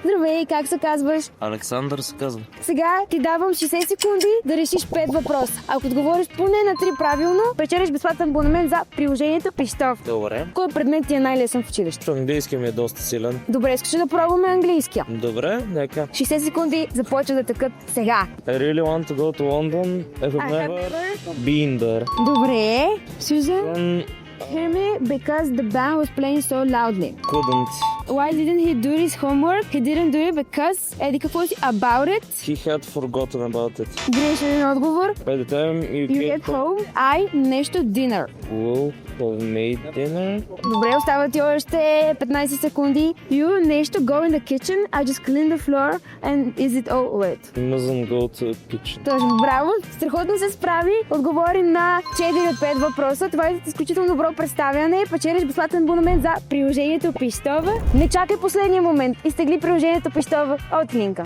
Здравей, как се казваш? Александър се казва. Сега ти давам 60 секунди да решиш 5 въпроса. Ако отговориш поне на 3 правилно, печелиш безплатен абонамент за приложението Пищов. Добре. Кой предмет ти е най-лесен в училище? Английски ми е доста силен. Добре, искаш ли да пробваме английския? Добре, нека. 60 секунди започва да тъкат сега. I really want to go to London. I've never been there. Добре. Susan, Um, hear me because the band was playing so loudly. couldn't. Why didn't he do his homework? He didn't do it because... Еди какво си? About it? He had forgotten about it. Грешен отговор. By the time you You get get home. I нещо dinner. will have made dinner. Добре, остават ти още 15 секунди. You нещо go in the kitchen. I just clean the floor and is it all wet? You mustn't go to the kitchen. Точно, браво! Страхотно се справи. Отговори на 4 от 5 въпроса. Това е изключително добро представяне. Печелиш безплатен абонамент за приложението Пищова. Не чакай последния момент. Изтегли приложението Пищова от линка.